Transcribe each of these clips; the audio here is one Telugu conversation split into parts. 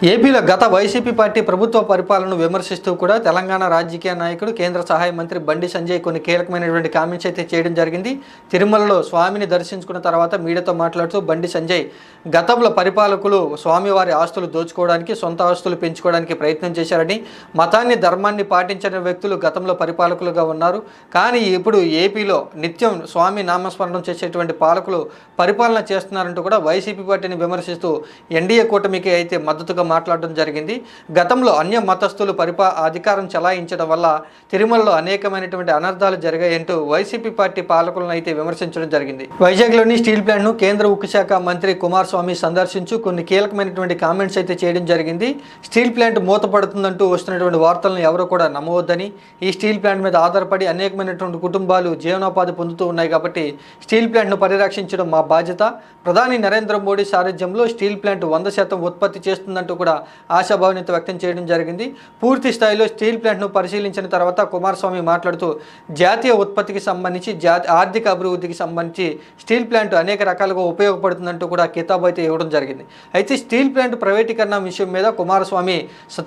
ఏపీలో గత వైసీపీ పార్టీ ప్రభుత్వ పరిపాలనను విమర్శిస్తూ కూడా తెలంగాణ రాజకీయ నాయకుడు కేంద్ర సహాయ మంత్రి బండి సంజయ్ కొన్ని కీలకమైనటువంటి కామెంట్స్ అయితే చేయడం జరిగింది. తిరుమలలో స్వామిని దర్శించుకున్న తర్వాత మీడియాతో మాట్లాడుతూ బండి సంజయ్ గతంలో పరిపాలకులు స్వామివారి ఆస్తులు దోచుకోవడానికి, సొంత ఆస్తులు పెంచుకోవడానికి ప్రయత్నం చేశారని, మతాన్ని ధర్మాన్ని పాటించిన వ్యక్తులు గతంలో పరిపాలకులుగా ఉన్నారు. కానీ ఇప్పుడు ఏపీలో నిత్యం స్వామి నామస్మరణం చేసేటువంటి పాలకులు పరిపాలన చేస్తున్నారంటూ కూడా వైసీపీ పార్టీని విమర్శిస్తూ ఎన్డీఏ కూటమికి అయితే మద్దతుగా మాట్లాడడం జరిగింది. గతంలో అన్య మతస్థులు అధికారం చలాయించడం వల్ల తిరుమలలో అనేకమైనటువంటి అనర్థాలు జరిగాయంటూ వైసీపీ పార్టీ పాలకులను అయితే విమర్శించడం జరిగింది. వైజాగ్లోని స్టీల్ ప్లాంట్ను కేంద్ర ఉక్కు శాఖ మంత్రి కుమారస్వామి సందర్శించు కొన్ని కీలకమైనటువంటి కామెంట్స్ అయితే చేయడం జరిగింది. స్టీల్ ప్లాంట్ మూతపడుతుందంటూ వస్తున్నటువంటి వార్తలను ఎవరు కూడా నమ్మవద్దని, ఈ స్టీల్ ప్లాంట్ మీద ఆధారపడి అనేకమైనటువంటి కుటుంబాలు జీవనోపాధి పొందుతూ ఉన్నాయి కాబట్టి స్టీల్ ప్లాంట్ను పరిరక్షించడం మా బాధ్యత. ప్రధాని నరేంద్ర మోడీ సారథ్యంలో స్టీల్ ప్లాంట్ 100% ఉత్పత్తి చేస్తుందంటూ కూడా ఆశాభావనత వ్యక్తం చేయడం జరిగింది. పూర్తి స్థాయిలో స్టీల్ ప్లాంట్ను పరిశీలించిన తర్వాత కుమారస్వామి మాట్లాడుతూ జాతీయ ఉత్పత్తికి సంబంధించి ఆర్థిక అభివృద్ధికి సంబంధించి స్టీల్ ప్లాంట్ అనేక రకాలుగా ఉపయోగపడుతుందంటూ కూడా కితాబు అయితే ఇవ్వడం జరిగింది. అయితే స్టీల్ ప్లాంట్ ప్రైవేటీకరణ విషయం మీద కుమారస్వామి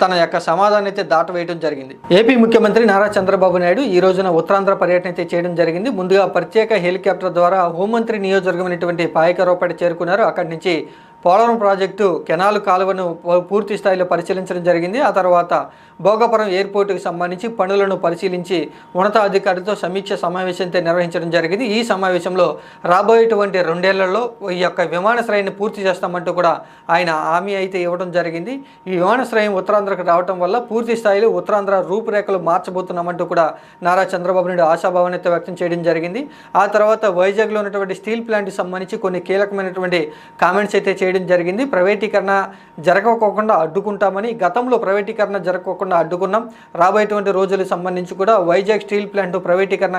తన యొక్క సమాధానం అయితే దాటవేయడం జరిగింది. ఏపీ ముఖ్యమంత్రి నారా చంద్రబాబు నాయుడు ఈ రోజున ఉత్తరాంధ్ర పర్యటన అయితే చేయడం జరిగింది. ముందుగా ప్రత్యేక హెలికాప్టర్ ద్వారా హోంమంత్రి నియోజకవర్గమైనటువంటి పాయకరావుపేట చేరుకున్నారు. అక్కడి నుంచి పోలవరం ప్రాజెక్టు కెనాల్ కాలువను పూర్తి స్థాయిలో పరిశీలించడం జరిగింది. ఆ తర్వాత భోగాపురం ఎయిర్పోర్టుకు సంబంధించి పనులను పరిశీలించి ఉన్నతాధికారులతో సమీక్ష సమావేశం నిర్వహించడం జరిగింది. ఈ సమావేశంలో రాబోయేటువంటి 2 ఏళ్లలో ఈ యొక్క విమానాశ్రయాన్ని పూర్తి చేస్తామంటూ కూడా ఆయన హామీ అయితే ఇవ్వడం జరిగింది. ఈ విమానాశ్రయం ఉత్తరాంధ్రకు రావడం వల్ల పూర్తి స్థాయిలో ఉత్తరాంధ్ర రూపురేఖలు మార్చబోతున్నామంటూ కూడా నారా చంద్రబాబు నాయుడు ఆశాభావనత వ్యక్తం చేయడం జరిగింది. ఆ తర్వాత వైజాగ్లో ఉన్నటువంటి స్టీల్ ప్లాంట్కి సంబంధించి కొన్ని కీలకమైనటువంటి కామెంట్స్ అయితే చేయడం జరిగింది. ప్రైవేటీకరణ జరగకోకుండా అడ్డుకుంటామని, గతంలో ప్రైవేటీకరణ జరగకోకుండా అడ్డుకున్నాం, రాబోయేటువంటి రోజులకు సంబంధించి కూడా వైజాగ్ స్టీల్ ప్లాంట్ ప్రైవేటీకరణ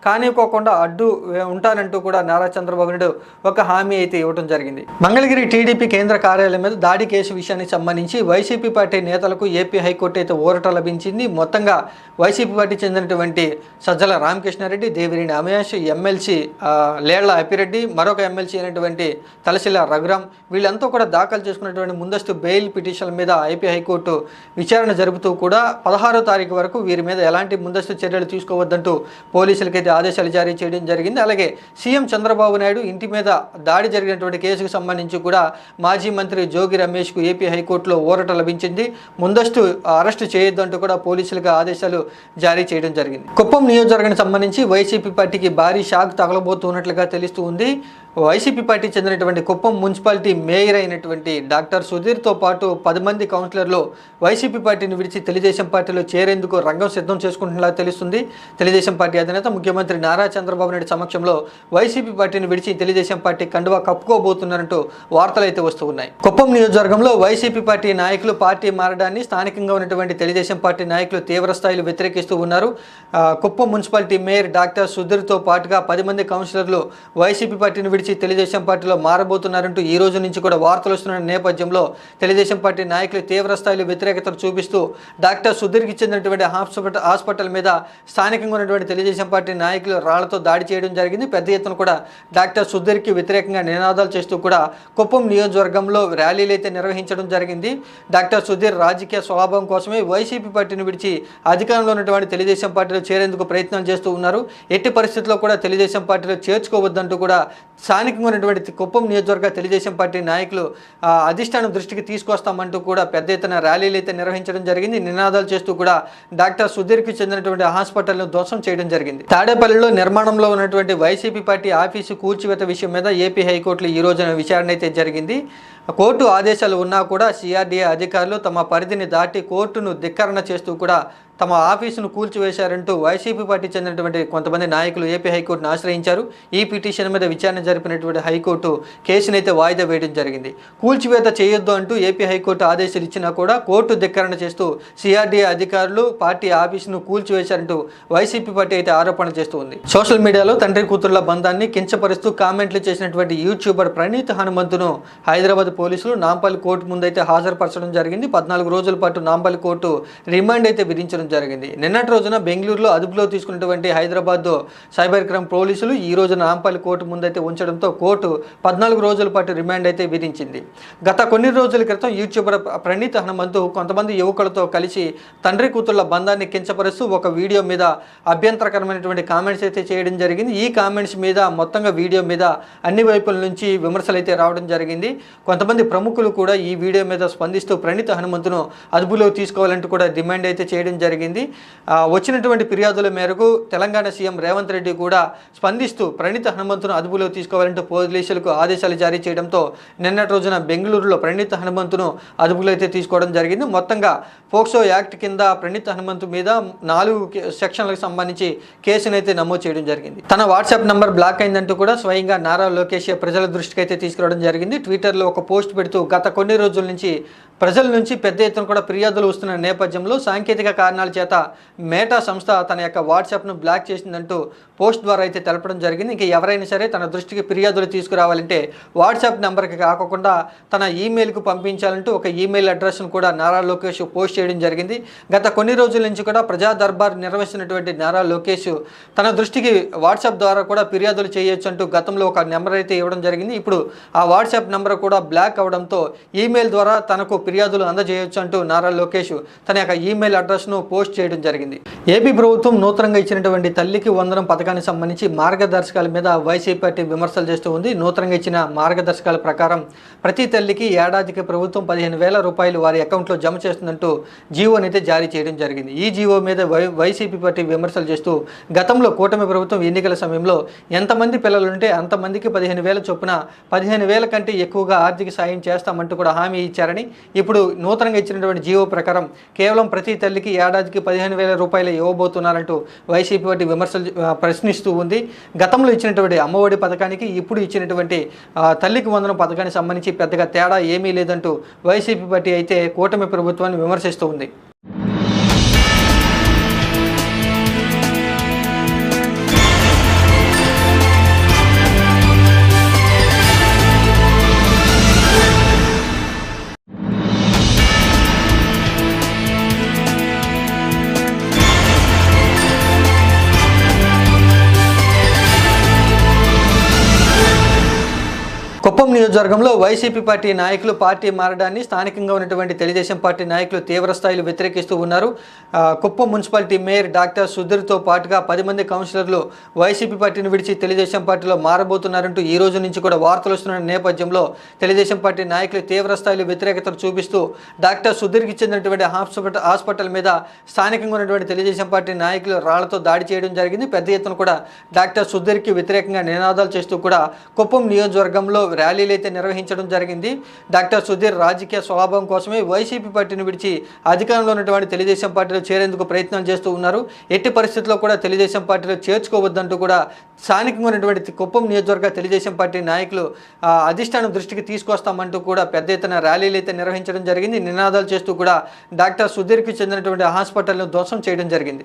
కానివ్వకుండా అడ్డు ఉంటానంటూ కూడా నారా చంద్రబాబు నాయుడు ఒక హామీ అయితే ఇవ్వడం జరిగింది. మంగళగిరి టీడీపీ కేంద్ర కార్యాలయం మీద దాడి కేసు విషయానికి సంబంధించి వైసీపీ పార్టీ నేతలకు ఏపీ హైకోర్టు అయితే ఊరట లభించింది. మొత్తంగా వైసీపీ పార్టీ చెందినటువంటి సజ్జల రామకృష్ణారెడ్డి, దేవినేని అవినాష్, ఎమ్మెల్సీ లేళ్ల అప్పిరెడ్డి, మరొక ఎమ్మెల్సీ అయినటువంటి తలశిల రఘురాం వీళ్ళంతా కూడా దాఖలు చేసుకున్నటువంటి ముందస్తు బెయిల్ పిటిషన్ల మీద ఏపీ హైకోర్టు విచారణ జరుపుతూ కూడా 16వ తారీఖు వరకు వీరి మీద ఎలాంటి ముందస్తు చర్యలు తీసుకోవద్దంటూ పోలీసులకైతే ఆదేశాలు జారీ చేయడం జరిగింది. అలాగే సీఎం చంద్రబాబు నాయుడు ఇంటి మీద దాడి జరిగినటువంటి కేసుకు సంబంధించి కూడా మాజీ మంత్రి జోగి రమేష్కు ఏపీ హైకోర్టులో ఊరట లభించింది. ముందస్తు అరెస్టు చేయొద్దంటూ కూడా పోలీసులకు ఆదేశాలు జారీ చేయడం జరిగింది. కుప్పం నియోజకవర్గానికి సంబంధించి వైసీపీ పార్టీకి భారీ షాక్ తగలబోతున్నట్లుగా తెలుస్తూ ఉంది. వైసీపీ పార్టీ చెందినటువంటి కుప్పం మున్సిపాలిటీ మేయర్ అయినటువంటి డాక్టర్ సుధీర్తో పాటు 10 మంది కౌన్సిలర్లు వైసీపీ పార్టీని విడిచి తెలుగుదేశం పార్టీలో చేరేందుకు రంగం సిద్ధం చేసుకుంటున్నలా తెలుస్తుంది. తెలుగుదేశం పార్టీ అధినేత ముఖ్యమంత్రి నారా చంద్రబాబు నాయుడు సమక్షంలో వైసీపీ పార్టీని విడిచి తెలుగుదేశం పార్టీ కండువా కప్పుకోబోతున్నారంటూ వార్తలు అయితే వస్తూ ఉన్నాయి. కుప్పం నియోజకవర్గంలో వైసీపీ పార్టీ నాయకులు పార్టీ మారడాన్ని స్థానికంగా ఉన్నటువంటి తెలుగుదేశం పార్టీ నాయకులు తీవ్ర స్థాయిలో వ్యతిరేకిస్తూ ఉన్నారు. కుప్పం మున్సిపాలిటీ మేయర్ డాక్టర్ సుధీర్తో పాటుగా 10 మంది కౌన్సిలర్లు వైసీపీ పార్టీని విడిచి తెలుగుదేశం పార్టీలో మారబోతున్నారంటూ ఈ రోజు నుంచి కూడా వార్తలు వస్తున్న నేపథ్యంలో తెలుగుదేశం పార్టీ నాయకులు తీవ్ర స్థాయిలో వ్యతిరేకతను చూపిస్తూ డాక్టర్ సుధీర్కి చెందినటువంటి హాస్పిటల్ మీద స్థానికంగా ఉన్నటువంటి తెలుగుదేశం పార్టీ నాయకులు రాళ్లతో దాడి చేయడం జరిగింది. పెద్ద ఎత్తున కూడా డాక్టర్ సుధీర్కి వ్యతిరేకంగా నినాదాలు చేస్తూ కూడా కుప్పం నియోజకవర్గంలో ర్యాలీలు అయితే నిర్వహించడం జరిగింది. డాక్టర్ సుధీర్ రాజకీయ స్వభావం కోసమే వైసీపీ పార్టీని విడిచి అధికారంలో ఉన్నటువంటి తెలుగుదేశం పార్టీలో చేరేందుకు ప్రయత్నాలు చేస్తూ ఉన్నారు. ఎట్టి పరిస్థితుల్లో కూడా తెలుగుదేశం పార్టీలో చేర్చుకోవద్దంటూ కూడా స్థానికంగా ఉన్నటువంటి కుప్పం నియోజకవర్గ తెలుగుదేశం పార్టీ నాయకులు అధిష్టానం దృష్టికి తీసుకొస్తామంటూ కూడా పెద్ద ఎత్తున ర్యాలీలు అయితే నిర్వహించడం జరిగింది. నినాదాలు చేస్తూ కూడా డాక్టర్ సుధీర్కి చెందినటువంటి హాస్పిటల్ను ధ్వంసం చేయడం జరిగింది. తాడేపల్లిలో నిర్మాణంలో ఉన్నటువంటి వైసీపీ పార్టీ ఆఫీసు కూల్చివేత విషయం మీద ఏపీ హైకోర్టులో ఈ రోజున విచారణ అయితే జరిగింది. కోర్టు ఆదేశాలు ఉన్నా కూడా సిఆర్డీఏ అధికారులు తమ పరిధిని దాటి కోర్టును ధిక్కరణ చేస్తూ కూడా తమ ఆఫీసును కూల్చివేశారంటూ వైసీపీ పార్టీ చెందినటువంటి కొంతమంది నాయకులు ఏపీ హైకోర్టును ఆశ్రయించారు. ఈ పిటిషన్ మీద విచారణ జరిపినటువంటి హైకోర్టు కేసునైతే వాయిదా వేయడం జరిగింది. కూల్చివేత చేయొద్దు అంటూ ఏపీ హైకోర్టు ఆదేశాలు ఇచ్చినా కూడా కోర్టు ధిక్కరణ చేస్తూ సిఆర్డీఏ అధికారులు పార్టీ ఆఫీసును కూల్చివేశారంటూ వైసీపీ పార్టీ అయితే ఆరోపణలు చేస్తూ ఉంది. సోషల్ మీడియాలో తండ్రి కూతుళ్ల బంధాన్ని కించపరుస్తూ కామెంట్లు చేసినటువంటి యూట్యూబర్ ప్రణీత్ హనుమంతును హైదరాబాద్ పోలీసులు నాంపల్లి కోర్టు ముందైతే హాజరుపరచడం జరిగింది. 14 రోజుల పాటు నాంపల్లి కోర్టు రిమాండ్ అయితే విధించడం జరిగింది. నిన్నటి రోజున బెంగళూరులో అదుపులో తీసుకున్నటువంటి హైదరాబాద్ సైబర్ క్రైమ్ పోలీసులు ఈ రోజున నాంపల్లి కోర్టు ముందైతే ఉంచడంతో కోర్టు 14 రోజుల పాటు రిమాండ్ అయితే విధించింది. గత కొన్ని రోజుల క్రితం యూట్యూబర్ ప్రణీత్ హనుమంతు కొంతమంది యువకులతో కలిసి తండ్రి కూతుళ్ల బంధాన్ని కించపరుస్తూ ఒక వీడియో మీద అభ్యంతరకరమైనటువంటి కామెంట్స్ అయితే చేయడం జరిగింది. ఈ కామెంట్స్ మీద మొత్తంగా వీడియో మీద అన్ని వైపుల నుంచి విమర్శలు అయితే రావడం జరిగింది. కొంతమంది ప్రముఖులు కూడా ఈ వీడియో మీద స్పందిస్తూ ప్రణీత్ హనుమంతును అదుపులో తీసుకోవాలంటూ కూడా డిమాండ్ అయితే చేయడం జరిగింది. వచ్చినటువంటి ఫిర్యాదుల మేరకు తెలంగాణ సీఎం రేవంత్ రెడ్డి కూడా స్పందిస్తూ ప్రణీత్ హనుమంతును అదుపులో తీసుకోవాలంటూ పోలీసులకు ఆదేశాలు జారీ చేయడంతో నిన్నటి రోజున బెంగళూరులో ప్రణీత్ హనుమంతును అదుపులో అయితే తీసుకోవడం జరిగింది. మొత్తంగా పోక్సో యాక్ట్ కింద ప్రణీత్ హనుమంతు మీద 4 సెక్షన్లకు సంబంధించి కేసునైతే నమోదు చేయడం జరిగింది. తన వాట్సాప్ నంబర్ బ్లాక్ అయిందంటూ కూడా స్వయంగా నారా లోకేష్ ప్రజల దృష్టికి అయితే తీసుకురావడం జరిగింది. ట్విట్టర్లో ఒక పోస్ట్ పెడుతూ గత కొన్ని రోజుల నుంచి ప్రజల నుంచి పెద్ద ఎత్తున కూడా ఫిర్యాదులు వస్తున్న నేపథ్యంలో సాంకేతిక కారణాల చేత మేటా సంస్థ తన యొక్క వాట్సాప్ను బ్లాక్ చేసిందంటూ పోస్ట్ ద్వారా అయితే తెలపడం జరిగింది. ఇంక ఎవరైనా సరే తన దృష్టికి ఫిర్యాదులు తీసుకురావాలంటే వాట్సాప్ నెంబర్కి కాకుండా తన ఈమెయిల్కు పంపించాలంటూ ఒక ఈమెయిల్ అడ్రస్ను కూడా నారా లోకేష్ పోస్ట్ చేయడం జరిగింది. గత కొన్ని రోజుల నుంచి కూడా ప్రజా దర్బార్ నిర్వహిస్తున్నటువంటి నారా లోకేష్ తన దృష్టికి వాట్సాప్ ద్వారా కూడా ఫిర్యాదులు చేయొచ్చు అంటూ గతంలో ఒక నెంబర్ అయితే ఇవ్వడం జరిగింది. ఇప్పుడు ఆ వాట్సాప్ నెంబర్ కూడా బ్లాక్ అవడంతో ఈమెయిల్ ద్వారా తనకు ఫిర్యాదులు అందజేయొచ్చు అంటూ నారా లోకేష్ తన యొక్క ఈమెయిల్ అడ్రస్ను పోస్ట్ చేయడం జరిగింది. ఏపీ ప్రభుత్వం నూతనంగా ఇచ్చినటువంటి తల్లికి వందనం పథకానికి సంబంధించి మార్గదర్శకాల మీద వైసీపీ పార్టీ విమర్శలు చేస్తూ ఉంది. నూతనంగా ఇచ్చిన మార్గదర్శకాల ప్రకారం ప్రతి తల్లికి ఏడాదికి ప్రభుత్వం 15,000 రూపాయలు వారి అకౌంట్లో జమ చేస్తుందంటూ జీవోని అయితే జారీ చేయడం జరిగింది. ఈ జీవో మీద వైసీపీ పార్టీ విమర్శలు చేస్తూ గతంలో కూటమి ప్రభుత్వం ఎన్నికల సమయంలో ఎంతమంది పిల్లలుంటే అంతమందికి 15,000 చొప్పున 15,000 కంటే ఎక్కువగా ఆర్థిక సాయం చేస్తామంటూ కూడా హామీ ఇచ్చారని, ఇప్పుడు నూతనంగా ఇచ్చినటువంటి జీవో ప్రకారం కేవలం ప్రతి తల్లికి ఏడాదికి 15,000 రూపాయలు ఇవ్వబోతున్నారంటూ వైసీపీ పార్టీ విమర్శలు ప్రశ్నిస్తూ ఉంది. గతంలో ఇచ్చినటువంటి అమ్మఒడి పథకానికి ఇప్పుడు ఇచ్చినటువంటి తల్లికి వందనం పథకానికి సంబంధించి పెద్దగా తేడా ఏమీ లేదంటూ వైసీపీ పార్టీ అయితే కూటమి ప్రభుత్వాన్ని విమర్శిస్తూ ఉంది. కుప్పం నియోజకవర్గంలో వైసీపీ పార్టీ నాయకులు పార్టీ మారడాన్ని స్థానికంగా ఉన్నటువంటి తెలుగుదేశం పార్టీ నాయకులు తీవ్రస్థాయిలో వ్యతిరేకిస్తూ ఉన్నారు. కుప్పం మున్సిపాలిటీ మేయర్ డాక్టర్ సుధీర్తో పాటుగా 10 మంది కౌన్సిలర్లు వైసీపీ పార్టీని విడిచి తెలుగుదేశం పార్టీలో మారబోతున్నారంటూ ఈ రోజు నుంచి కూడా వార్తలు వస్తున్న నేపథ్యంలో తెలుగుదేశం పార్టీ నాయకులు తీవ్రస్థాయిలో వ్యతిరేకతను చూపిస్తూ డాక్టర్ సుధీర్కి చెందినటువంటి హాస్పిటల్ మీద స్థానికంగా ఉన్నటువంటి తెలుగుదేశం పార్టీ నాయకులు రాళ్లతో దాడి చేయడం జరిగింది. పెద్ద ఎత్తున కూడా డాక్టర్ సుధీర్కి వ్యతిరేకంగా నినాదాలు చేస్తూ కూడా కుప్పం నియోజకవర్గంలో ర్యాలీలు అయితే నిర్వహించడం జరిగింది. డాక్టర్ సుధీర్ రాజకీయ స్వలాభం కోసమే వైసీపీ పార్టీని విడిచి అధికారంలో ఉన్నటువంటి తెలుగుదేశం పార్టీలో చేరేందుకు ప్రయత్నాలు చేస్తూ ఉన్నారు. ఎట్టి పరిస్థితుల్లో కూడా తెలుగుదేశం పార్టీలో చేర్చుకోవద్దంటూ కూడా స్థానికంగా ఉన్నటువంటి కుప్పం నియోజకవర్గ తెలుగుదేశం పార్టీ నాయకులు అధిష్టానం దృష్టికి తీసుకొస్తామంటూ కూడా పెద్ద ఎత్తున ర్యాలీలు అయితే నిర్వహించడం జరిగింది. నినాదాలు చేస్తూ కూడా డాక్టర్ సుధీర్కి చెందినటువంటి హాస్పిటల్ను ధ్వంసం చేయడం జరిగింది.